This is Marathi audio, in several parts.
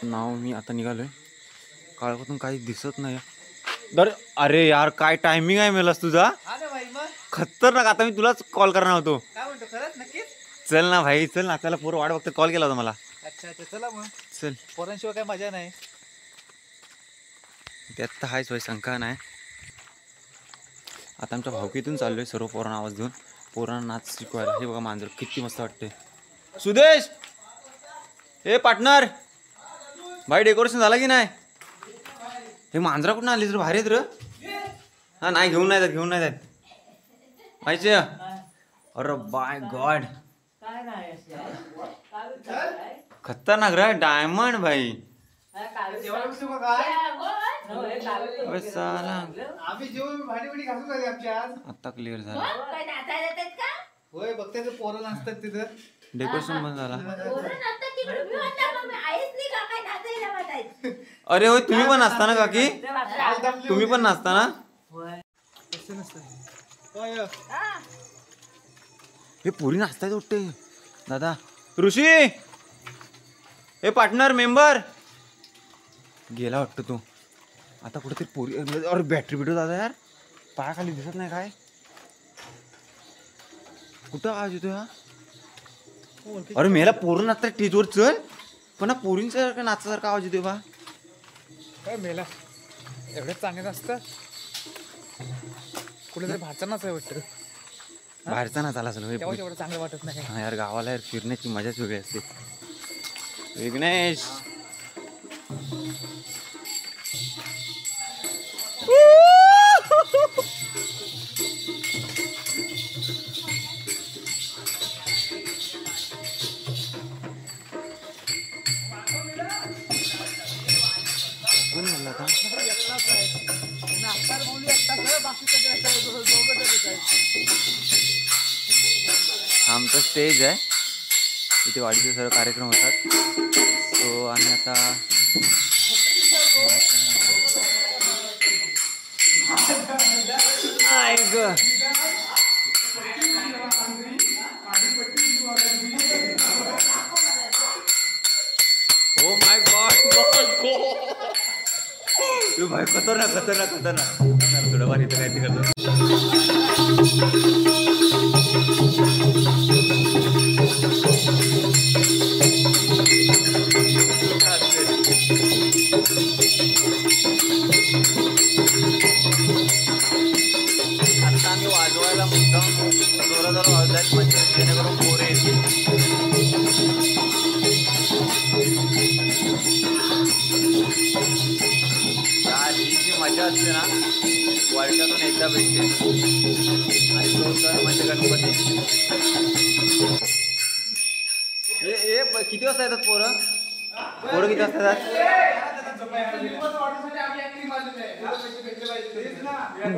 नाव मी आता निघालोय, काळापासून काही दिसत नाही दर. अरे यार काय टायमिंग आहे मेलास तुझा, खतरनाक. आता मी तुलाच कॉल करणार होतो. काय म्हणतो, खरंच नक्कीच? चल ना भाई चल ना, त्याला पोरं वाट बघते. कॉल केला होता मला. अच्छा अच्छा, चला मग. चल, पोरांशिवाय काय मजा नाही. त्यात तर हायच भाई, शंका नाही. आता आमच्या भावकीतून चाललोय सर्व पोरांना आवाज देऊन, पोरांना नाच शिकवायला. हे बघा मांजर किती मस्त वाटते. सुदेश, हे पार्टनर भाई डेकोरेशन झालं की नाही? हे मांजरा कुठून आली तर भारी आहेत र. हा नाही, घेऊन नाही जात, घेऊन नाही जात माहिती. अरे बाय गॉड, खतरनाक रे डायमंड भाई. आता क्लिअर झालं. होय, बघते ते पोरं नाचतात तिथं. डेकोरेशन पण झाला. अरे होय, तुम्ही पण नाचता ना काकी? तुम्ही पण नाचता ना? हे पोरी नाचतायत उठते दादा. ऋषी, हे पार्टनर मेंबर गेला वाटतं तो. आता कुठेतरी पोरी. अरे बॅटरी बिटो दादा यार, पायाखाली दिसत नाही काय? कुठं आवाज येतो हा? अरे मेला पोरं नाचतात स्टेजवर. चल पण पोरींसारखं नाचासारखा आवाज येतो बा. काय मेला, एवढं चांगलं असतं. कुठेतरी भाचा नाचाय वाटतं. बाहेरचा नाच आला असेल. तेव्हा एवढं चांगलं वाटत नाही. हा यार, गावाला यार फिरण्याची मजाच वेगळी असते. विघ्नेश, कोण म्हणला का? आमचं स्टेज आहे इथे, वाढीचे सर्व कार्यक्रम होतात. सो आम्ही आता ओ माय गॉड भाई, खतरनाक खतरनाक खतरनाक. थोडं फार इथं काय ते करतो. आता आम्ही वाजवायला मुद्दाम जोराजोर वाजवायला, म्हणजे जेणेकरून पोरे येतील. ही जी मजा असते ना, वर्षातून एकदा भेटते. आणि तो सण म्हणजे गणपती. हे किती वाजता येतात पोरं? पोरं किती वाजता येतात?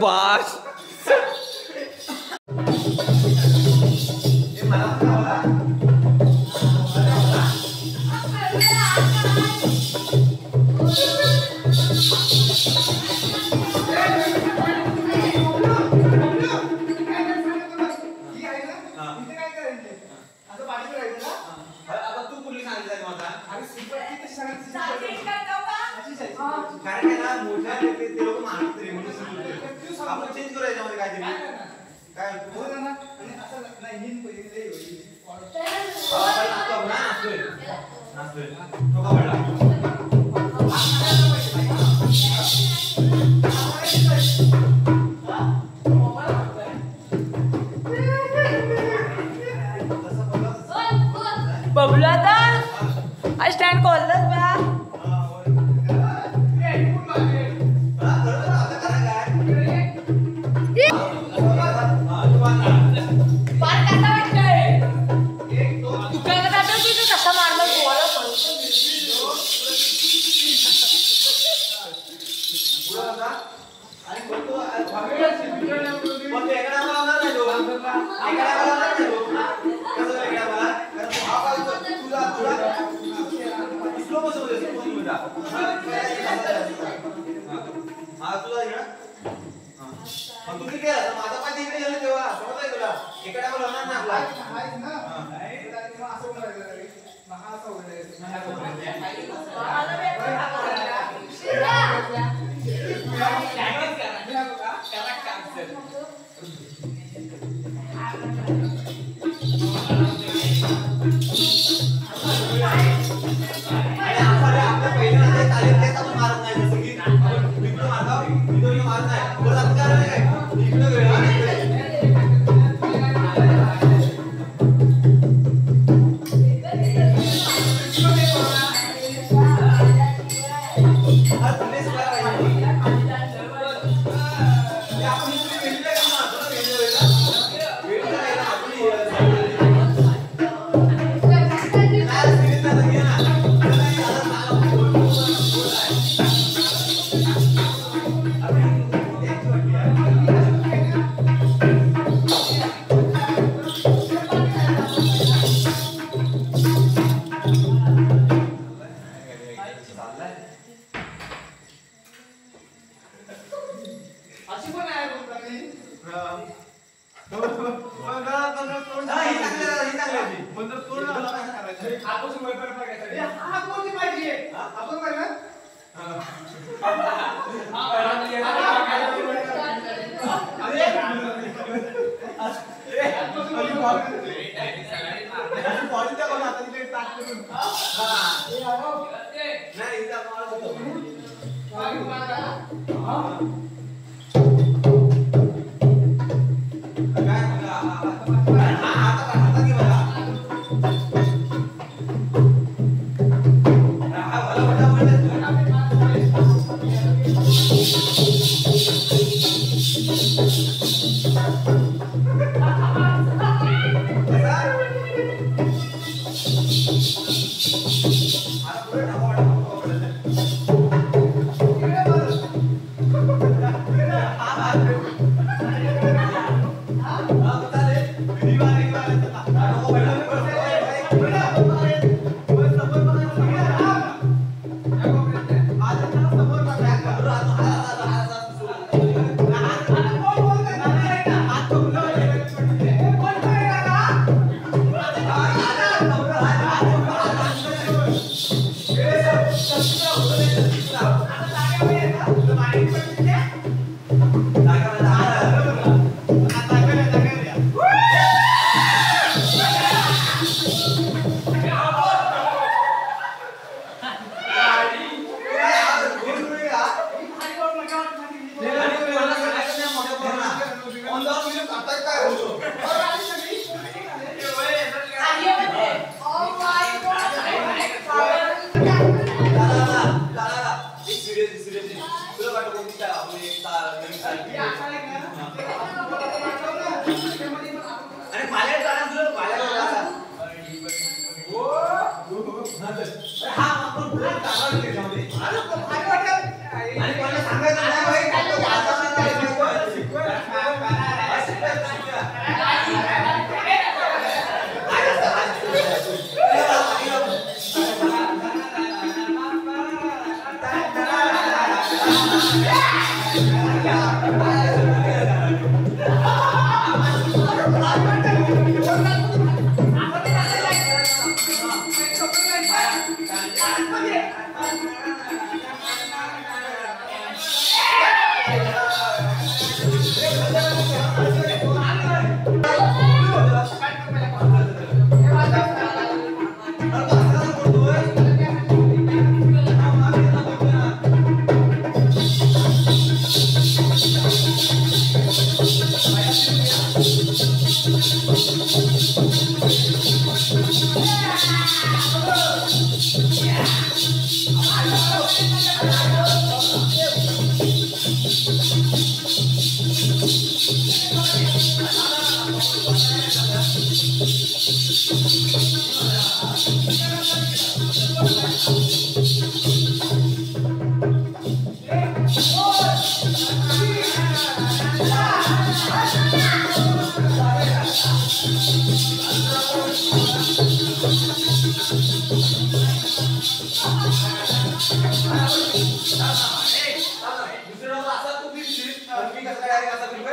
बास आपण चेंज करू याच्यामध्ये काहीतरी. काय बबलू आता स्टँड कॉलच बा. Thank you. मी कसं काय डायरेक्ट असा फिरतोय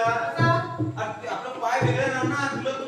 आता आपलं पाय वेगळं ना तुला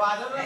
वाजवलं